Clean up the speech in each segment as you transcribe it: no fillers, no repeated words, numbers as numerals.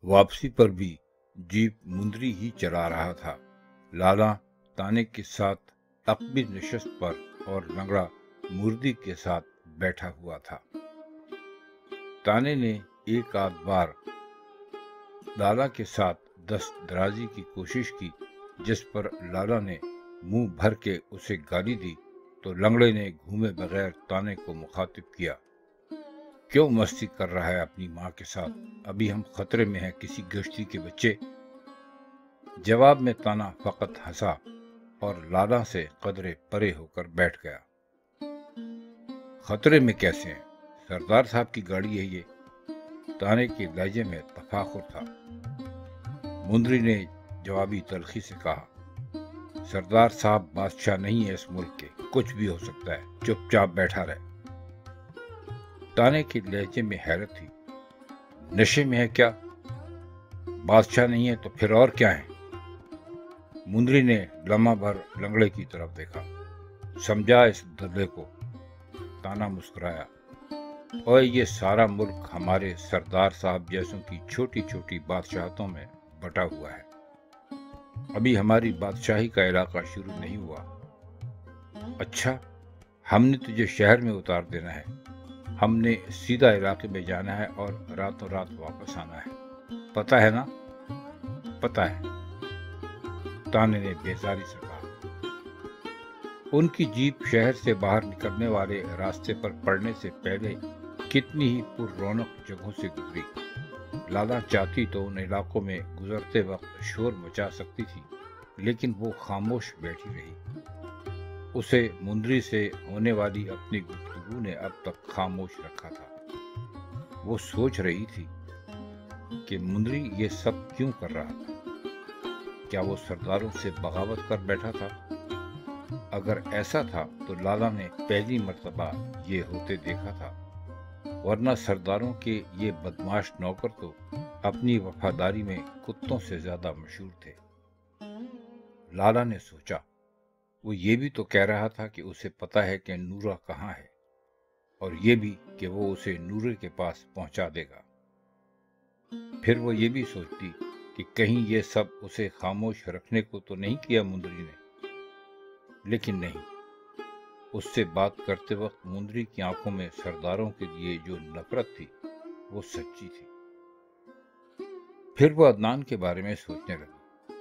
वापसी पर भी जीप मुंदरी ही चला रहा था। लाला ताने के साथ अकबी नशस्त पर और लंगड़ा मुर्दी के साथ बैठा हुआ था। ताने ने एक आध बार लाला के साथ दस्त दराजी की कोशिश की, जिस पर लाला ने मुंह भर के उसे गाली दी, तो लंगड़े ने घूमे बगैर ताने को मुखातिब किया। क्यों मस्ती कर रहा है अपनी माँ के साथ? अभी हम खतरे में हैं किसी गश्ती के बच्चे। जवाब में ताना फकत हंसा और लाला से कदरे परे होकर बैठ गया। खतरे में कैसे हैं? सरदार साहब की गाड़ी है ये। ताने के लहजे में तफाखुर था। मुंदरी ने जवाबी तलखी से कहा, सरदार साहब बादशाह नहीं है इस मुल्क के, कुछ भी हो सकता है, चुपचाप बैठा रहे। ताने के लहजे में हैरत थी। नशे में है क्या? बादशाह नहीं है तो फिर और क्या है? मुंदरी ने लम्हा भर लंगड़े की तरफ देखा। समझा इस दल्ले को। ताना मुस्कुराया। और ये सारा मुल्क हमारे सरदार साहब जैसों की छोटी छोटी बादशाहतों में बटा हुआ है। अभी हमारी बादशाही का इलाका शुरू नहीं हुआ। अच्छा, हमने तुझे शहर में उतार देना है। हमने सीधा इलाके में जाना है और रातों रात वापस आना है। पता है ना? पता है, ताने ने बेजारी से कहा। उनकी जीप शहर से बाहर निकलने वाले रास्ते पर पड़ने से पहले कितनी ही पुररौनक जगहों से गुजरी। लाला चाहती तो उन इलाकों में गुजरते वक्त शोर मचा सकती थी, लेकिन वो खामोश बैठी रही। उसे मुंदरी से होने वाली अपनी गुफ्तगू ने अब तक खामोश रखा था। वो सोच रही थी कि मुंदरी ये सब क्यों कर रहा था। क्या वो सरदारों से बगावत कर बैठा था? अगर ऐसा था तो लाला ने पहली मर्तबा ये होते देखा था, वरना सरदारों के ये बदमाश नौकर तो अपनी वफादारी में कुत्तों से ज्यादा मशहूर थे। लाला ने सोचा, वो ये भी तो कह रहा था कि उसे पता है कि नूरा कहाँ है, और ये भी कि वो उसे नूरे के पास पहुंचा देगा। फिर वो ये भी सोचती कि कहीं ये सब उसे खामोश रखने को तो नहीं किया मुंदरी ने। लेकिन नहीं, उससे बात करते वक्त मुंदरी की आंखों में सरदारों के लिए जो नफरत थी वो सच्ची थी। फिर वो अदनान के बारे में सोचने लगी।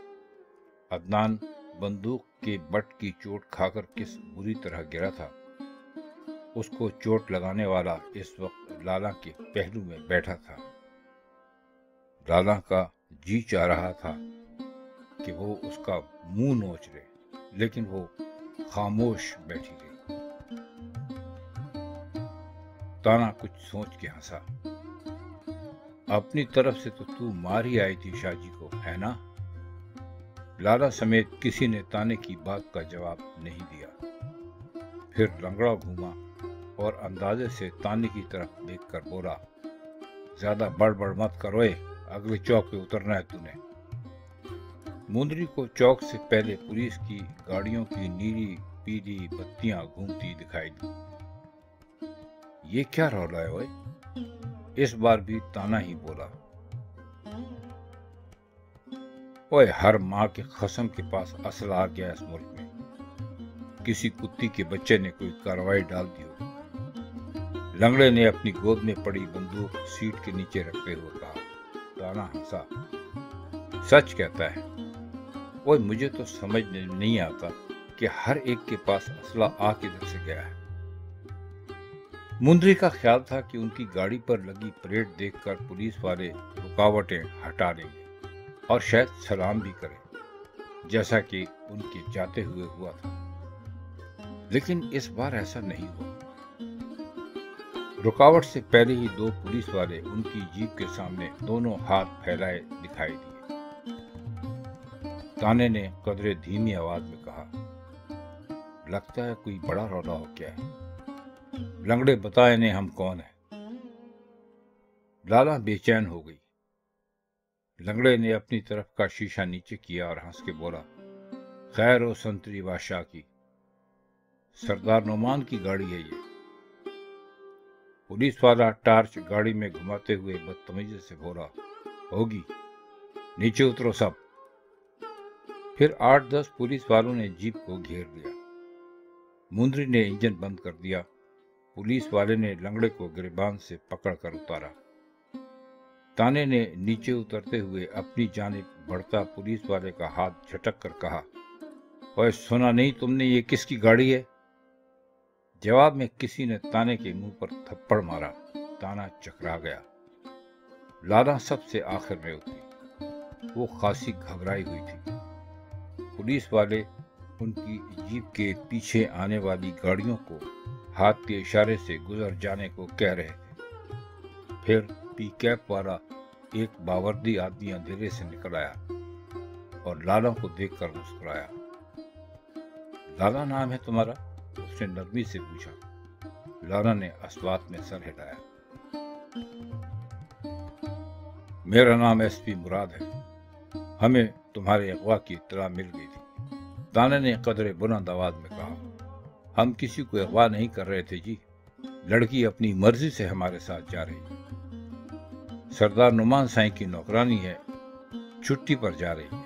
अदनान बंदूक के बट की चोट खाकर किस बुरी तरह गिरा था। उसको चोट लगाने वाला इस वक्त लाला के पहलू में बैठा था। लाला का जी चाह रहा था कि वो उसका मुंह नोच ले, लेकिन वो खामोश बैठी रही। ताना कुछ सोच के हंसा। अपनी तरफ से तो तू मार ही आई थी शाजी को, है ना? लाला समेत किसी ने ताने की बात का जवाब नहीं दिया। फिर लंगड़ा घूमा और अंदाजे से ताने की तरफ देखकर बोला, ज्यादा बड़बड़ मत करो, अगले चौक पे उतरना है तूने। मुंदरी को चौक से पहले पुलिस की गाड़ियों की नीली पीली बत्तियां घूमती दिखाई दी। ये क्या रौला है ओए? इस बार भी ताना ही बोला। ओए, हर माँ के खसम के पास असला आ गया इस मुल्क में। किसी कुत्ती के बच्चे ने कोई कार्रवाई डाल दी हो। लंगड़े ने अपनी गोद में पड़ी बंदूक सीट के नीचे रखते हुए कहा। ताना हंसा। सच कहता है। ओए, मुझे तो समझ नहीं आता कि हर एक के पास असला आ किधर से गया है। मुंदरी का ख्याल था कि उनकी गाड़ी पर लगी परेड देखकर पुलिस वाले रुकावटें हटा लेंगे और शायद सलाम भी करें, जैसा कि उनके जाते हुए हुआ था। लेकिन इस बार ऐसा नहीं हुआ। रुकावट से पहले ही दो पुलिस वाले उनकी जीप के सामने दोनों हाथ फैलाए दिखाई दिए। ताने ने कदरे धीमी आवाज में कहा, लगता है कोई बड़ा रौला हो गया है। लंगड़े, बता इन्हें हम कौन है। लाला बेचैन हो गई। लंगड़े ने अपनी तरफ का शीशा नीचे किया और हंस के बोला, खैर हो संतरी बादशाह की, सरदार नोमान की गाड़ी है ये। पुलिस वाला टार्च गाड़ी में घुमाते हुए बदतमीजी से बोला, होगी, नीचे उतरो सब। फिर 8-10 पुलिस वालों ने जीप को घेर लिया। मुंद्री ने इंजन बंद कर दिया। पुलिस वाले ने लंगड़े को गिरबान से पकड़कर उतारा। ताने ने नीचे उतरते हुए अपनी जानिब बढ़ता पुलिस वाले का हाथ झटक कर कहा, ओए सुना नहीं तुमने ये किसकी गाड़ी है? जवाब में किसी ने ताने के मुंह पर थप्पड़ मारा। ताना चकरा गया। लाला सबसे आखिर में उतरी। वो खासी घबराई हुई थी। पुलिस वाले उनकी जीप के पीछे आने वाली गाड़ियों को हाथ के इशारे से गुजर जाने को कह रहे थे। फिर पिकअप वाला एक बावर्दी आदमी अंधेरे से निकल आया और लाला को देखकर मुस्कुराया। लाला नाम है तुम्हारा? उसने नरमी से पूछा। लाला ने अस्वात में सर हिलाया। मेरा नाम एसपी मुराद है। हमें तुम्हारे अगवा की इत्तला मिल गई थी। ताने ने कदरे बुलंद आवाज में कहा, हम किसी को अगवा नहीं कर रहे थे जी। लड़की अपनी मर्जी से हमारे साथ जा रही है। सरदार नुमान साईं की नौकरानी है, छुट्टी पर जा रही है।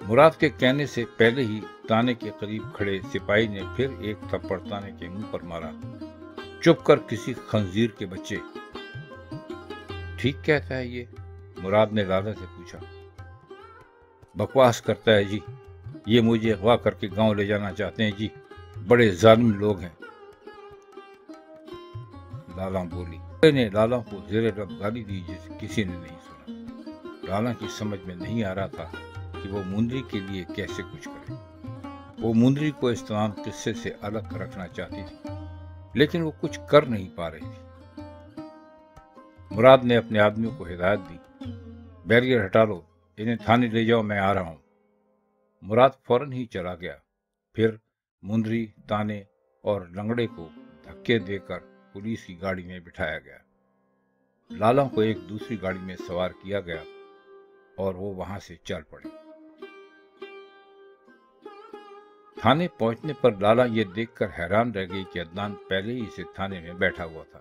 मुराद के कहने से पहले ही ताने के करीब खड़े सिपाही ने फिर एक थप्पड़ ताने के मुंह पर मारा। चुप कर किसी खंजीर के बच्चे। ठीक कहता है ये? मुराद ने लाला से पूछा। बकवास करता है जी। ये मुझे अगवा करके गांव ले जाना चाहते हैं जी। बड़े जालिम लोग हैं। लाला बोली। ने लाला को ज़ेरे लब गाली दी जिसे किसी ने नहीं सुना। लाला की समझ में नहीं आ रहा था कि वो मुंद्री के लिए कैसे कुछ करे। वो मुंद्री को इस तमाम किस्से से अलग रखना चाहती थी, लेकिन वो कुछ कर नहीं पा रही थी। मुराद ने अपने आदमियों को हिदायत दी, बैरियर हटा लो, इन्हें थाने ले जाओ, मैं आ रहा हूं। मुराद फौरन ही चला गया। फिर मुंद्री, ताने और लंगड़े को धक्के देकर पुलिस की गाड़ी में बिठाया गया। लाला को एक दूसरी गाड़ी में सवार किया गया और वो वहां से चल पड़े। थाने पहुंचने पर लाला ये देखकर हैरान रह गई कि अदनान पहले ही से थाने में बैठा हुआ था।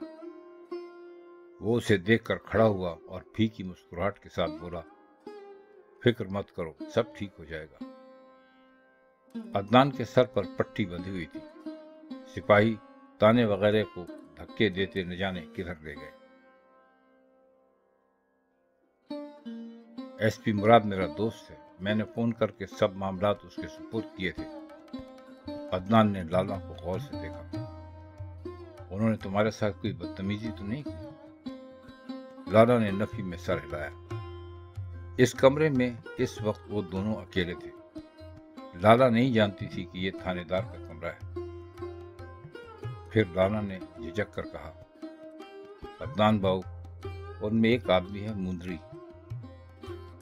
वो उसे देखकर खड़ा हुआ और फीकी मुस्कुराहट के साथ बोला, फिक्र मत करो, सब ठीक हो जाएगा। अदनान के सर पर पट्टी बंधी हुई थी। सिपाही ताने वगैरह को धक्के देते न जाने किधर ले गए। एसपी मुराद मेरा दोस्त है। मैंने फोन करके सब मामलात उसके सुपुर्द किए थे। अदनान ने लाला को गौर से देखा। उन्होंने तुम्हारे साथ कोई बदतमीजी तो नहीं की? लाला ने नफी में सर हिलाया। इस कमरे में इस वक्त वो दोनों अकेले थे। लाला नहीं जानती थी कि ये थानेदार का कमरा है। फिर लाला ने झिझक कर कहा, अदनान बाबू, उनमें एक आदमी है मुंद्री।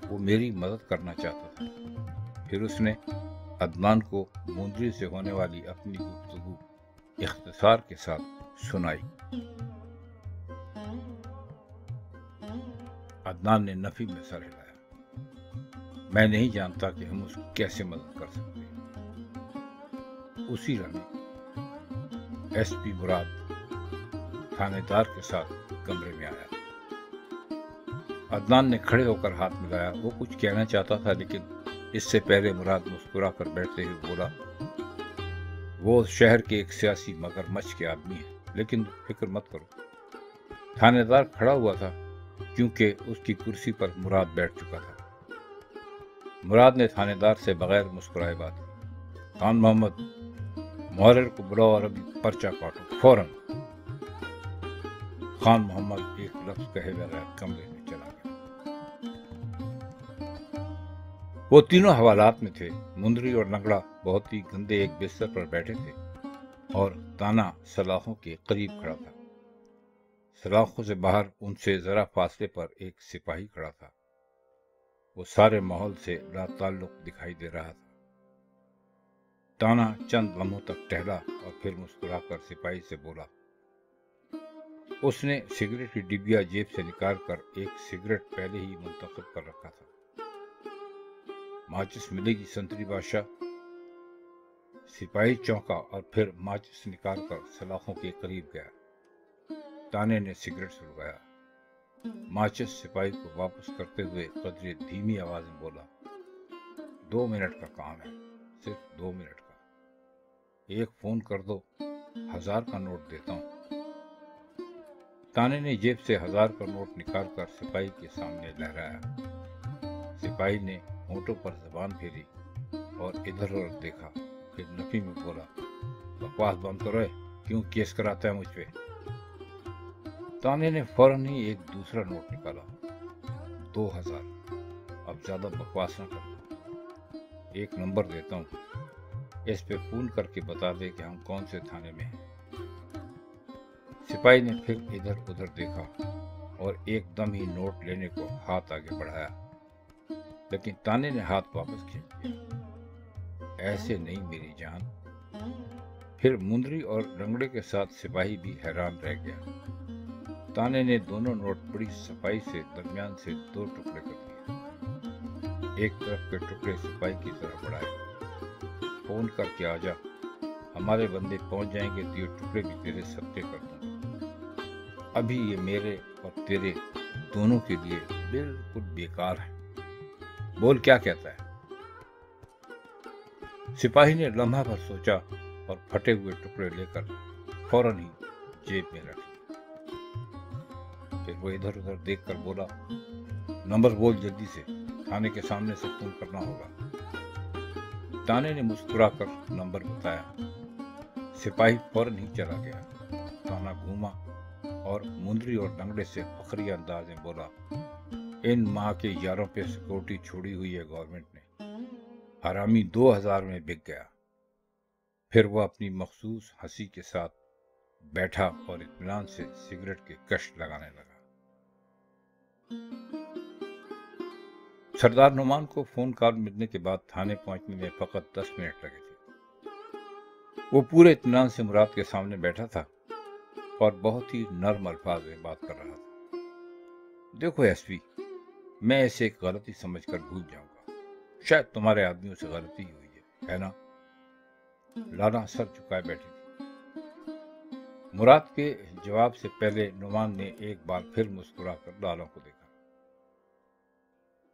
वो मेरी मदद करना चाहता था। फिर उसने अदनान को मुंद्री से होने वाली अपनी गुफ्तगू इख्तिसार के साथ सुनाई। अदनान ने नफी में सर हिलाया। मैं नहीं जानता कि हम उसकी कैसे मदद कर सकते हैं। उसी लम्हे एसपी मुराद थानेदार के साथ कमरे में आया। अदनान ने खड़े होकर हाथ मिलाया। वो कुछ कहना चाहता था, लेकिन इससे पहले मुराद मुस्कुरा कर बैठते हुए बोला, वो शहर के एक सियासी मगरमच्छ के आदमी है, लेकिन फिक्र मत करो। थानेदार खड़ा हुआ था क्योंकि उसकी कुर्सी पर मुराद बैठ चुका था। मुराद ने थानेदार से बगैर मुस्कुराए बात की, खान मोहम्मद, मुहर्रिर को बुलाओ और अभी पर्चा काटो फौरन। खान मोहम्मद एक लफ्ज कहे बगैर कमरे में चला गया। वो तीनों हवालात में थे। मुंद्री और लंगड़ा बहुत ही गंदे एक बिस्तर पर बैठे थे और ताना सलाखों के करीब खड़ा था। सलाखों से बाहर उनसे जरा फासले पर एक सिपाही खड़ा था। वो सारे माहौल से लाताल्लुक दिखाई दे रहा था। ताना चंद लम्हों तक टहला और फिर मुस्कुराकर सिपाही से बोला। उसने सिगरेट की डिबिया जेब से निकालकर एक सिगरेट पहले ही मुंतखब कर रखा था। माचिस मिलेगी संतरी बादशाह? सिपाही चौंका और फिर माचिस निकालकर सलाखों के करीब गया। ताने ने सिगरेट सुलगाया। माचिस सिपाही को वापस करते हुए कदरे धीमी आवाज में बोला, 2 मिनट का काम है, सिर्फ 2 मिनट का। एक फोन कर दो, 1000 का नोट देता हूँ। ताने ने जेब से 1000 का नोट निकालकर सिपाही के सामने लहराया। सिपाही ने होठों पर जबान फेरी और इधर उधर देखा, फिर नफी में बोला, बकवास बंद करो, क्यों केस कराता है मुझ पे? ताने ने फौरन ही एक दूसरा नोट निकाला, 2000। अब ज्यादा बकवास ना करो, एक नंबर देता हूँ, इस पे फोन करके बता दे कि हम कौन से थाने में हैं। सिपाही ने फिर इधर उधर देखा और एकदम ही नोट लेने को हाथ आगे बढ़ाया, लेकिन ताने ने हाथ वापस खींच लिया। ऐसे नहीं मेरी जान। फिर मुंदरी और रंगड़े के साथ सिपाही भी हैरान रह गया। ताने ने दोनों नोट बड़ी सफाई से दरमियान से 2 टुकड़े कर दिए। एक तरफ के टुकड़े सिपाही की तरफ बढ़ाए। फोन करके आ जा, हमारे बंदे पहुंच जाएंगे तो ये टुकड़े भी तेरे सत्ते कर दूंगा। अभी ये मेरे और तेरे दोनों के लिए बिल्कुल बेकार है। बोल क्या कहता है? सिपाही ने लम्हा भर सोचा और फटे हुए टुकड़े लेकर फौरन ही जेब में रख लिए। फिर वो इधर उधर देखकर बोला, नंबर बोल जल्दी से, थाने के सामने से फोन करना होगा। ताने ने मुस्कुराकर नंबर बताया। सिपाही फौरन ही चला गया। ताना घूमा और मुंदरी और लंगड़े से फखरी अंदाज में बोला, इन माँ के यारों पे सिक्योरिटी छोड़ी हुई है गवर्नमेंट ने। हरामी 2000 में बिक गया। फिर वह अपनी मखसूस हंसी के साथ बैठा और इत्मीनान से सिगरेट के कश लगाने लगा। सरदार नुमान को फोन कॉल मिलने के बाद थाने पहुंचने में फकत 10 मिनट लगे थे। वो पूरे इत्मीनान से मुराद के सामने बैठा था और बहुत ही नर्म अल्फाज में बात कर रहा था। देखो एसपी, मैं इसे एक गलती समझकर भूल जाऊंगा। शायद तुम्हारे आदमियों से गलती ही हुई है ना? लाला सर झुकाए बैठी थी। मुराद के जवाब से पहले नुमान ने एक बार फिर मुस्कुराकर लाला को देखा।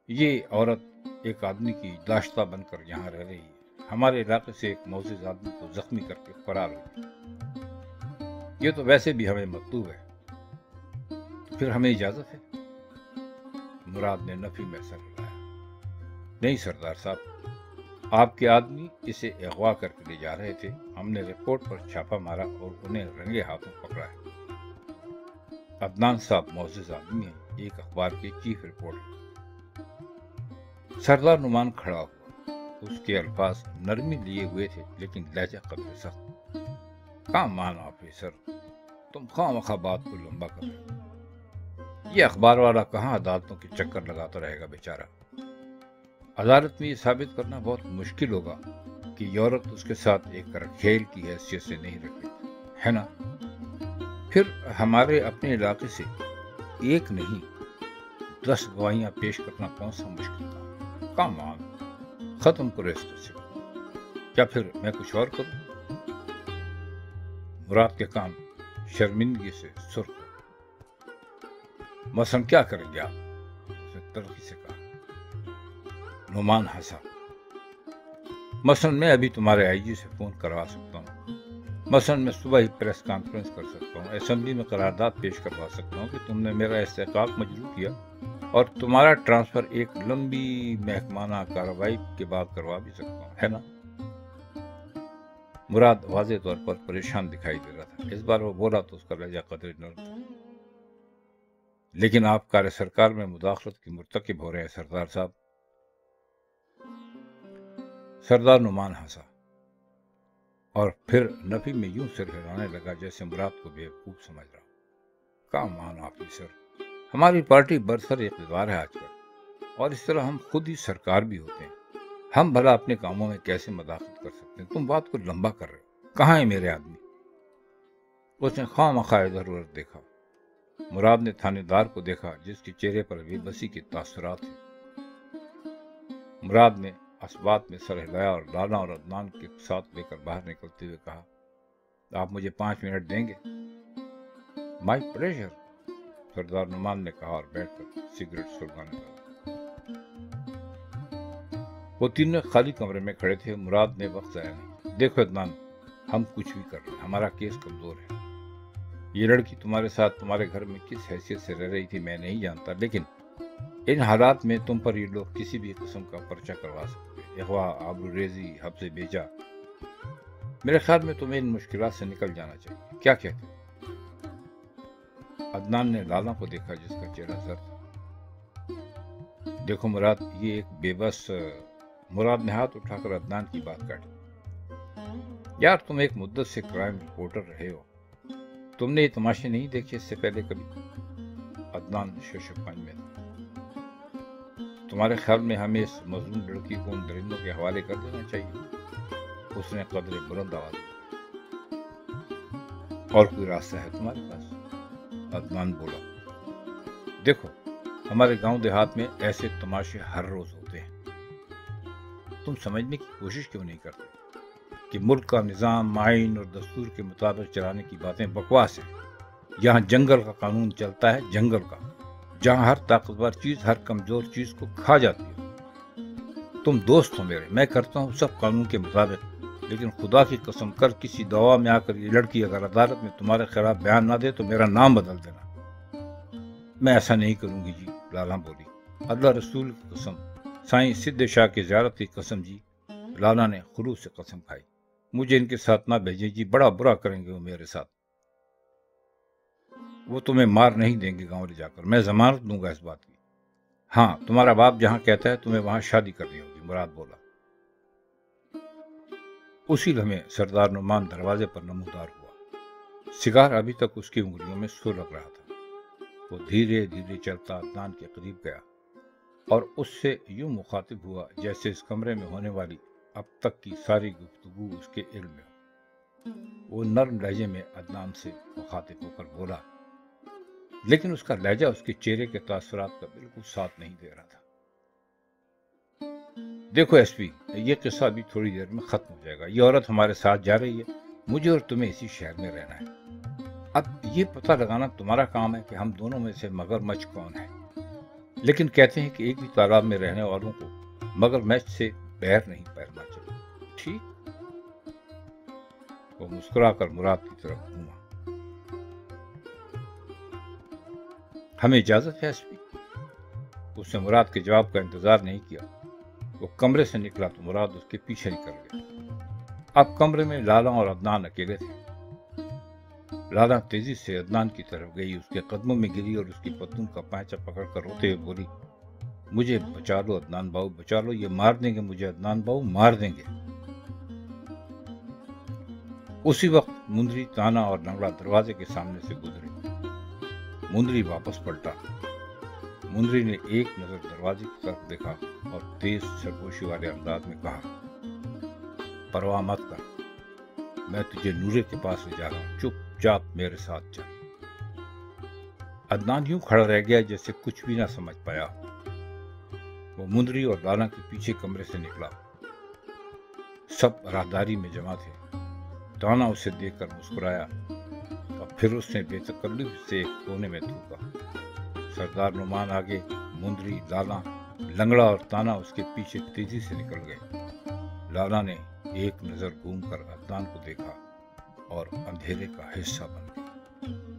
ये औरत एक आदमी की दाश्ता बनकर यहाँ रह रही है। हमारे इलाके से एक मोअज़्ज़िज़ आदमी को जख्मी करके फरार हो गई। ये तो वैसे भी हमें मतलूब है, तो फिर हमें इजाजत है? मुराद ने नफी में सर हिलाया। नहीं सरदार साहब, आपके आदमी इसे अगवा करके ले जा रहे थे। हमने रिपोर्ट पर छापा मारा और उन्हें रंगे हाथों पकड़ा है। अदनान साहब मोअज़्ज़िज़ आदमी है, एक अखबार की चीफ रिपोर्टर। सरदार नुमान खड़ा हुआ। उसके अल्फाज नरमी लिए हुए थे, लेकिन लहजा कदर सख्त। कामान ऑफिसर, तुम खामखा बात को लंबा कर रहे हो। ये अखबार वाला कहाँ अदालतों के चक्कर लगाता रहेगा बेचारा। अदालत में ये साबित करना बहुत मुश्किल होगा कि ये औरत उसके साथ एक खेल की हैसियत से नहीं रख रही है ना? फिर हमारे अपने इलाके से एक नहीं 10 गवाहियां पेश करना कौन सा मुश्किल था? कामान, खत्म करो इस से। क्या फिर मैं कुछ और करूं? मुराद के कान शर्मिंदगी से सुर्ख हो। मसलन क्या करेंगे आप? उसने तल्खी से कहा। नुमान हंसा। मसलन मैं अभी तुम्हारे आईजी से फोन करवा सकता हूँ। मसलन मैं सुबह ही प्रेस कॉन्फ्रेंस कर सकता हूँ। असेंबली में करारदाद पेश करवा सकता हूँ कि तुमने मेरा इस्तेकाक मंजूर किया और तुम्हारा ट्रांसफर एक लंबी महकमाना कार्रवाई के बाद करवा भी सकता हूँ, है ना? मुराद वाज़ेह तौर पर परेशान दिखाई दे रहा था। इस बार वो बोला तो उसका लहजा कदरे नर्म था। लेकिन आप कार्य सरकार में मुदाखलत की मुर्तकिब हो रहे हैं सरदार साहब। सरदार नुमान हंसा और फिर नफी में यूं सिर हिलाने लगा जैसे मुराद को बेवकूफ समझ रहा। कामान ऑफिसर, हमारी पार्टी बरसर इक़्तिदार है आजकल, और इस तरह हम खुद ही सरकार भी होते हैं। हम भला अपने कामों में कैसे मदाखलत कर सकते हैं? तुम बात को लंबा कर रहे हो। कहाँ है मेरे आदमी? उसने खामखा इधर उधर देखा। मुराद ने थानेदार को देखा जिसके चेहरे पर बेबसी के तासुरात थे। मुराद ने असबात में सर हिलाया और लाला और अदनान के साथ लेकर बाहर निकलते हुए कहा, आप मुझे 5 मिनट देंगे? My pleasure. سردار نعمان نے کہا اور بیٹھ کر سگریٹ سلگانے لگا۔ وہ تینوں خالی کمرے میں کھڑے تھے۔ مراد نے وقت ضائع نہیں۔ دیکھو عدنان، ہم کچھ بھی کر رہے ہیں، ہمارا کیس کمزور ہے۔ یہ لڑکی تمہارے ساتھ تمہارے گھر میں کس حیثیت سے رہ رہی تھی میں نہیں جانتا، لیکن ان حالات میں تم پر یہ لوگ کسی بھی قسم کا پرچہ کروا سکتے ہیں، اغوا، آبروریزی، حبس بیجا۔ میرے خیال میں تمہیں ان مشکلات سے نکل جانا چاہیے۔ کیا کہتے ہو؟ عدنان نے لالا کو دیکھا جس کا چہرہ زرد تھا۔ دیکھو مراد، یہ ایک بے بس۔ مراد نے ہاتھ اٹھا کر عدنان کی بات کاٹی۔ یار تم ایک مدت سے کرائم رپورٹر رہے ہو، تم نے یہ تماشے نہیں دیکھے اس سے پہلے کبھی؟ عدنان شوشپنج میں تھا۔ تمہارے خیال میں ہمیں اس مظلوم لڑکی کو ان درندوں کے حوالے کر دینا چاہیے؟ اس نے قدرے بلند آواز میں۔ اور کوئی راستہ ہے تمہارے پاس؟ عدنان بولا۔ دیکھو، ہمارے گاؤں دیہات میں ایسے تماشے ہر روز ہوتے ہیں، تم سمجھنے کی کوشش کیوں نہیں کرتے کہ ملک کا نظام آئین اور دستور کے مطابق چلانے کی باتیں بکواس ہیں۔ یہاں جنگل کا قانون چلتا ہے، جنگل کا، جہاں ہر طاقتور چیز ہر کمزور چیز کو کھا جاتی ہے۔ تم دوست ہو میرے، میں کرتا ہوں سب قانون کے مطابق، لیکن خدا کی قسم کر کسی دعویٰ میں آ کر یہ لڑکی اگر عدالت میں تمہارے خلاف بیان نہ دے تو میرا نام بدل دینا۔ میں ایسا نہیں کروں گی جی، لالا بولی۔ اللہ رسول کی قسم، سائیں سدھ شاہ کی زیارت کی قسم جی، لالا نے خلوص سے قسم کھائی۔ مجھے ان کے ساتھ نہ بھیجیں جی، بڑا برا کریں گے وہ میرے ساتھ۔ وہ تمہیں مار نہیں دیں گے گاؤں لے جا کر، میں ضمانت دوں گا اس بات کی۔ ہاں، تمہارا باپ جہاں کہتا ہے تمہیں وہاں شادی کرنی ہوگی، مراد بولا۔ اسی لمحے سردار نعمان دروازے پر نمودار ہوا۔ سگار ابھی تک اس کی انگلیوں میں سو لگ رہا تھا۔ وہ دھیرے دھیرے چلتا عدنان کے قریب گیا اور اس سے یوں مخاطب ہوا جیسے اس کمرے میں ہونے والی اب تک کی ساری گفتگو اس کے علم میں ہو۔ وہ نرم لہجے میں عدنان سے مخاطب ہو کر بولا، لیکن اس کا لہجہ اس کے چہرے کے تاثرات کا بالکل ساتھ نہیں دے رہا تھا۔ دیکھو ایس پی، یہ قصہ ابھی تھوڑی دیر میں ختم ہو جائے گا۔ یہ عورت ہمارے ساتھ جا رہی ہے، مجھے اور تمہیں اسی شہر میں رہنا ہے۔ اب یہ پتہ لگانا تمہارا کام ہے کہ ہم دونوں میں سے مگر مچھ کون ہے۔ لیکن کہتے ہیں کہ ایک بھی تالاب میں رہنے والوں کو مگر مچھ سے بیر نہیں پیرنا چاہیے، ٹھیک؟ وہ مسکرا کر مراد کی طرف گھوما۔ ہمیں اجازت ہے ایس پی؟ اس نے مراد کے جواب کا انتظار نہیں کیا۔ وہ کمرے سے نکلا تو مراد اس کے پیچھے نکل گیا۔ اب کمرے میں لالا اور عدنان اکیلے تھے۔ لالا تیزی سے عدنان کی طرف گئی، اس کے قدموں میں گری اور اس کی پتلون کا پائچہ پکڑ کر روتے ہوئے بولی، مجھے بچا لو عدنان باؤ، بچا لو، یہ مار دیں گے مجھے، عدنان باؤ مار دیں گے۔ اسی وقت مندری تانا اور لنگڑا دروازے کے سامنے سے گزرے۔ مندری واپس پلٹا۔ مندری نے ایک نظر دروازے کی طرف دیکھا اور تیز سرگوشی والے انداز میں کہا، پرواہ مت کر، میں تجھے نورے کے پاس لے جا رہا ہوں، چپ چاپ میرے ساتھ چل۔ عدنان یوں کھڑا رہ گیا جیسے کچھ بھی نہ سمجھ پایا۔ وہ مندری اور لالا کے پیچھے کمرے سے نکلا۔ سب راہداری میں جمع تھے۔ تانا اسے دیکھ کر مسکرایا اور پھر اس نے بے تکلف سے ایک کونے میں تھوکا۔ سردار نعمان آگے، مندری، لالا، لنگڑا اور تانا اس کے پیچھے تیزی سے نکل گئے۔ لالا نے ایک نظر گھوم کر عدنان کو دیکھا اور اندھیرے کا حصہ بن گئی۔